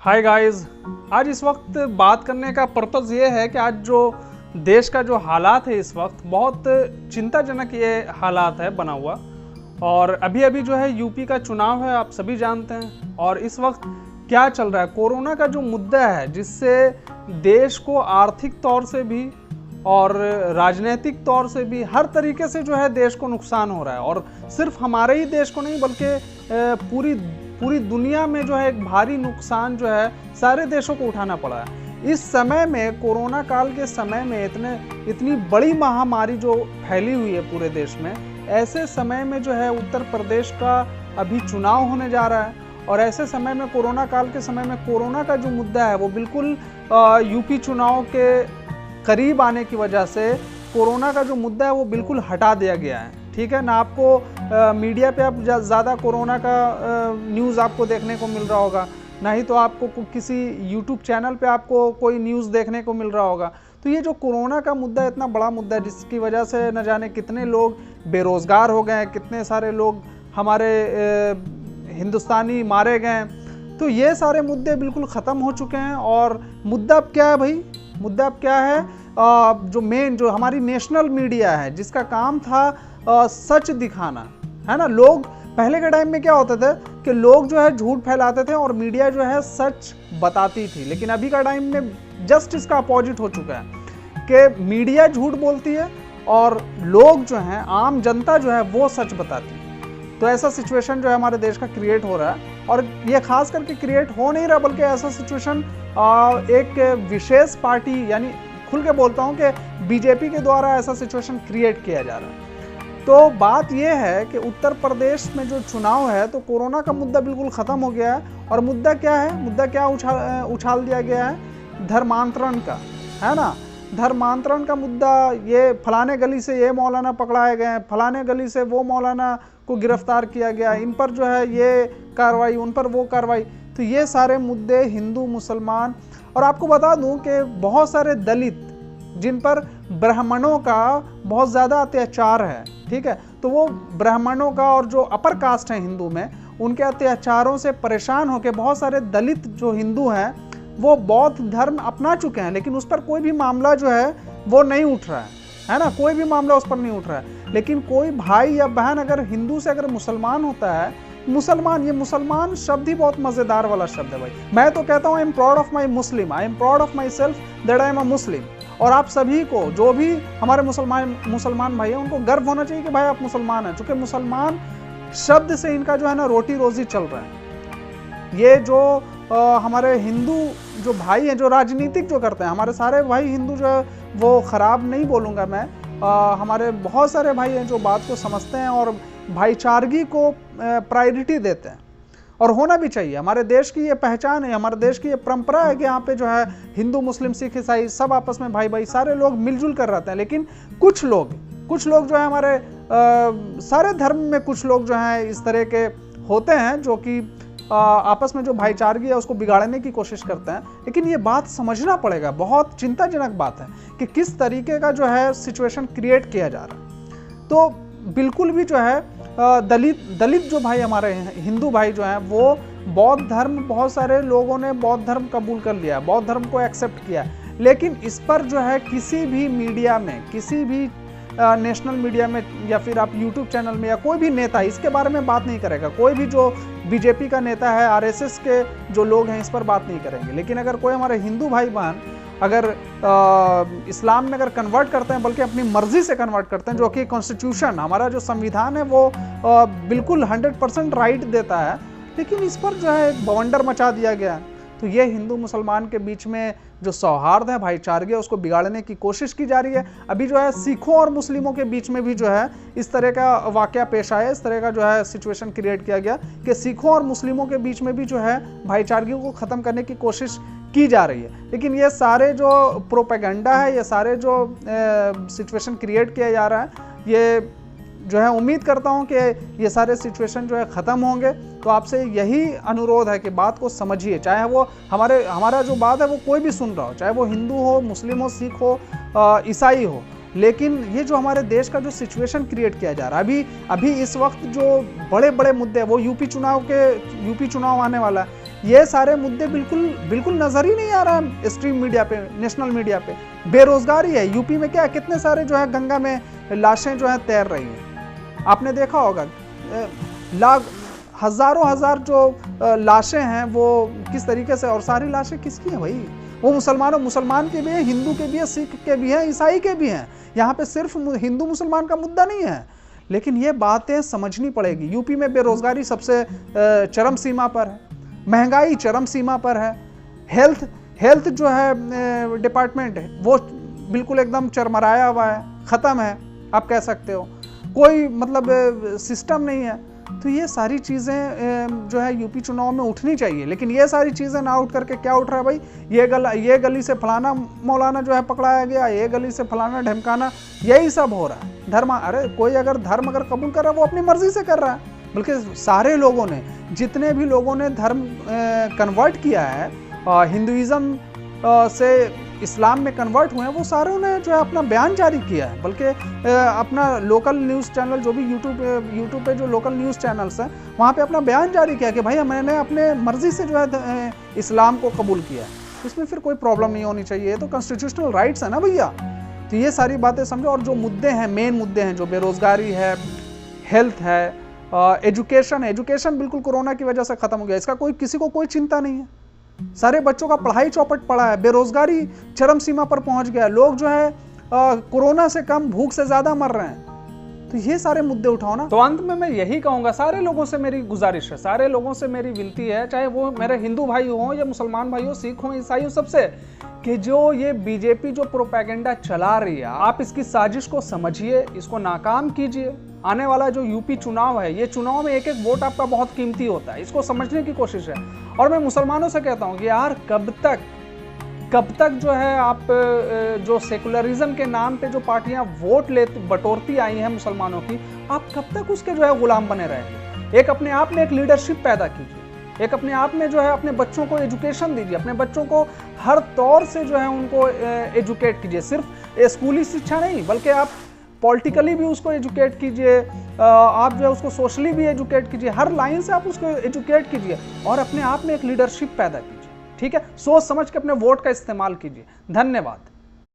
Hi guys. आज इस वक्त बात करने का पर्पज़ ये है कि आज जो देश का जो हालात है इस वक्त बहुत चिंताजनक ये हालात है बना हुआ। और अभी अभी जो है यूपी का चुनाव है, आप सभी जानते हैं। और इस वक्त क्या चल रहा है, कोरोना का जो मुद्दा है जिससे देश को आर्थिक तौर से भी और राजनीतिक तौर से भी हर तरीके से जो है देश को नुकसान हो रहा है। और सिर्फ हमारे ही देश को नहीं बल्कि पूरी दुनिया में जो है एक भारी नुकसान जो है सारे देशों को उठाना पड़ा है। इस समय में, कोरोना काल के समय में इतनी बड़ी महामारी जो फैली हुई है पूरे देश में, ऐसे समय में जो है उत्तर प्रदेश का अभी चुनाव होने जा रहा है। और ऐसे समय में, कोरोना काल के समय में, कोरोना का जो मुद्दा है वो बिल्कुल यूपी चुनाव के करीब आने की वजह से कोरोना का जो मुद्दा है वो बिल्कुल हटा दिया गया है। ठीक है ना। आपको मीडिया पे अब ज़्यादा कोरोना का न्यूज़ आपको देखने को मिल रहा होगा, नहीं तो आपको किसी यूट्यूब चैनल पे आपको कोई न्यूज़ देखने को मिल रहा होगा। तो ये जो कोरोना का मुद्दा इतना बड़ा मुद्दा है जिसकी वजह से न जाने कितने लोग बेरोज़गार हो गए, कितने सारे लोग हमारे हिंदुस्तानी मारे गए। तो ये सारे मुद्दे बिल्कुल ख़त्म हो चुके हैं। और मुद्दा अब क्या है भाई, मुद्दा अब क्या है, जो हमारी नेशनल मीडिया है जिसका काम था सच दिखाना, है ना। लोग पहले के टाइम में क्या होता था कि लोग जो है झूठ फैलाते थे और मीडिया जो है सच बताती थी। लेकिन अभी का टाइम में जस्ट इसका अपोजिट हो चुका है कि मीडिया झूठ बोलती है और लोग जो हैं, आम जनता जो है वो सच बताती है। तो ऐसा सिचुएशन जो है हमारे देश का क्रिएट हो रहा है। और ये खास करके क्रिएट हो नहीं रहा, बल्कि ऐसा सिचुएशन एक विशेष पार्टी, यानी खुल के बोलता हूँ कि बीजेपी के द्वारा ऐसा सिचुएशन क्रिएट किया जा रहा है। तो बात यह है कि उत्तर प्रदेश में जो चुनाव है तो कोरोना का मुद्दा बिल्कुल ख़त्म हो गया है। और मुद्दा क्या है, मुद्दा क्या उछाल दिया गया है, धर्मांतरण का, है ना। धर्मांतरण का मुद्दा, ये फलाने गली से ये मौलाना पकड़ाए गए, फलाने गली से वो मौलाना को गिरफ्तार किया गया, इन पर जो है ये कार्रवाई, उन पर वो कार्रवाई। तो ये सारे मुद्दे हिंदू मुसलमान, और आपको बता दूं कि बहुत सारे दलित जिन पर ब्राह्मणों का बहुत ज़्यादा अत्याचार है, ठीक है, तो वो ब्राह्मणों का और जो अपर कास्ट है हिंदू में, उनके अत्याचारों से परेशान होकर बहुत सारे दलित जो हिंदू हैं वो बौद्ध धर्म अपना चुके हैं। लेकिन उस पर कोई भी मामला जो है वो नहीं उठ रहा है ना, कोई भी मामला उस पर नहीं उठ रहा है। लेकिन कोई भाई या बहन अगर हिंदू से अगर मुसलमान होता है, मुसलमान, ये मुसलमान शब्द ही बहुत मज़ेदार वाला शब्द है भाई। मैं तो कहता हूँ I am proud of my Muslim, I am proud of myself that I am a Muslim. और आप सभी को, जो भी हमारे मुसलमान भाई हैं, उनको गर्व होना चाहिए कि भाई आप मुसलमान हैं। चूँकि मुसलमान शब्द से इनका जो है ना रोटी रोजी चल रहा है। ये जो हमारे हिंदू जो भाई हैं, जो राजनीतिक जो करते हैं, हमारे सारे भाई हिंदू जो है वो ख़राब नहीं बोलूँगा मैं, हमारे बहुत सारे भाई हैं जो बात को समझते हैं और भाईचारगी को प्रायोरिटी देते हैं। और होना भी चाहिए। हमारे देश की ये पहचान है, हमारे देश की ये परंपरा है कि यहाँ पे जो है हिंदू मुस्लिम सिख ईसाई सब आपस में भाई भाई सारे लोग मिलजुल कर रहते हैं। लेकिन कुछ लोग जो है हमारे सारे धर्म में कुछ लोग जो हैं इस तरह के होते हैं जो कि आपस में जो भाईचारगी है उसको बिगाड़ने की कोशिश करते हैं। लेकिन ये बात समझना पड़ेगा, बहुत चिंताजनक बात है कि किस तरीके का जो है सिचुएशन क्रिएट किया जा रहा है। तो बिल्कुल भी जो है दलित जो भाई हमारे हिंदू भाई जो हैं वो बौद्ध धर्म, बहुत सारे लोगों ने बौद्ध धर्म कबूल कर लिया, बौद्ध धर्म को एक्सेप्ट किया। लेकिन इस पर जो है किसी भी मीडिया में, किसी भी नेशनल मीडिया में या फिर आप यूट्यूब चैनल में या कोई भी नेता इसके बारे में बात नहीं करेगा। कोई भी जो बीजेपी का नेता है, आरएसएस के जो लोग हैं इस पर बात नहीं करेंगे। लेकिन अगर कोई हमारे हिंदू भाई बहन अगर इस्लाम में अगर कन्वर्ट करते हैं, बल्कि अपनी मर्जी से कन्वर्ट करते हैं, जो कि कॉन्स्टिट्यूशन, हमारा जो संविधान है वो बिल्कुल 100% राइट देता है, लेकिन इस पर जो है बवंडर मचा दिया गया है। तो ये हिंदू मुसलमान के बीच में जो सौहार्द है, भाईचारगी है, उसको बिगाड़ने की कोशिश की जा रही है। अभी जो है सिखों और मुस्लिमों के बीच में भी जो है इस तरह का वाकया पेश आया, इस तरह का जो है सिचुएशन क्रिएट किया गया कि सिखों और मुस्लिमों के बीच में भी जो है भाईचारगी को ख़त्म करने की कोशिश की जा रही है। लेकिन ये सारे जो प्रोपेगेंडा है, ये सारे जो सिचुएशन क्रिएट किया जा रहा है, ये जो है उम्मीद करता हूँ कि ये सारे सिचुएशन जो है ख़त्म होंगे। तो आपसे यही अनुरोध है कि बात को समझिए, चाहे वो हमारा जो बात है वो कोई भी सुन रहा हो, चाहे वो हिंदू हो, मुस्लिम हो, सिख हो, ईसाई हो। लेकिन ये जो हमारे देश का जो सिचुएशन क्रिएट किया जा रहा है, अभी इस वक्त जो बड़े बड़े मुद्दे, वो यूपी चुनाव आने वाला है, ये सारे मुद्दे बिल्कुल नजर ही नहीं आ रहा है स्ट्रीम मीडिया पे, नेशनल मीडिया पे। बेरोजगारी है यूपी में, क्या कितने सारे जो है गंगा में लाशें जो है तैर रही हैं, आपने देखा होगा। हजारों हजार जो लाशें हैं वो किस तरीके से, और सारी लाशें किसकी हैं भाई? वो मुसलमान के भी हैं, हिंदू के भी हैं, सिख के भी हैं, ईसाई के भी हैं। यहाँ पे सिर्फ हिंदू मुसलमान का मुद्दा नहीं है, लेकिन ये बातें समझनी पड़ेगी। यूपी में बेरोजगारी सबसे चरम सीमा पर है, महंगाई चरम सीमा पर है, हेल्थ जो है डिपार्टमेंट है वो बिल्कुल एकदम चरमराया हुआ है, ख़त्म है आप कह सकते हो, कोई मतलब सिस्टम नहीं है। तो ये सारी चीज़ें जो है यूपी चुनाव में उठनी चाहिए, लेकिन ये सारी चीज़ें ना उठ करके क्या उठ रहा है भाई? ये गली से फलाना मौलाना जो है पकड़ाया गया, ये गली से फलाना ढमकाना, यही सब हो रहा है। अरे कोई अगर धर्म कबूल कर रहा है वो अपनी मर्जी से कर रहा है, बल्कि सारे लोगों ने, जितने भी लोगों ने धर्म कन्वर्ट किया है, हिंदुइज्म से इस्लाम में कन्वर्ट हुए हैं, वो सारों ने जो है अपना बयान जारी किया है। बल्कि अपना लोकल न्यूज़ चैनल जो भी यूट्यूब पे जो लोकल न्यूज़ चैनल्स हैं वहाँ पे अपना बयान जारी किया कि भाई मैंने अपने मर्जी से जो है इस्लाम को कबूल किया है। इसमें फिर कोई प्रॉब्लम नहीं होनी चाहिए, ये तो कॉन्स्टिट्यूशनल राइट्स है ना भैया। तो ये सारी बातें समझो, और जो मुद्दे हैं, मेन मुद्दे हैं, जो बेरोजगारी है, हेल्थ है, एजुकेशन बिल्कुल कोरोना की वजह से ख़त्म हो गया, इसका किसी को कोई चिंता नहीं है। सारे बच्चों का पढ़ाई चौपट पड़ा है, बेरोजगारी चरम सीमा पर पहुंच गया, लोग जो है कोरोना से कम भूख से ज्यादा मर रहे हैं। तो ये सारे मुद्दे उठाओ ना। तो अंत में मैं यही कहूंगा, सारे लोगों से मेरी गुजारिश है, सारे लोगों से मेरी विनती है, चाहे वो मेरे हिंदू भाई हो या मुसलमान भाई हो, सिख हो, ईसाई हो, सबसे, कि जो ये बीजेपी जो प्रोपेगेंडा चला रही है, आप इसकी साजिश को समझिए, इसको नाकाम कीजिए। आने वाला जो यूपी चुनाव है, ये चुनाव में एक एक वोट आपका बहुत कीमती होता है, इसको समझने की कोशिश है। और मैं मुसलमानों से कहता हूँ कि यार कब तक जो है आप जो सेकुलरिज्म के नाम पे जो पार्टियां वोट बटोरती आई हैं मुसलमानों की, आप कब तक उसके जो है गुलाम बने रहेंगे? एक अपने आप में एक लीडरशिप पैदा कीजिए, एक अपने आप में जो है अपने बच्चों को एजुकेशन दीजिए, अपने बच्चों को हर तौर से जो है उनको एजुकेट कीजिए। सिर्फ स्कूली शिक्षा नहीं, बल्कि आप पॉलिटिकली भी उसको एजुकेट कीजिए, आप जो है उसको सोशली भी एजुकेट कीजिए, हर लाइन से आप उसको एजुकेट कीजिए और अपने आप में एक लीडरशिप पैदा कीजिए। ठीक है, सोच समझ के अपने वोट का इस्तेमाल कीजिए। धन्यवाद।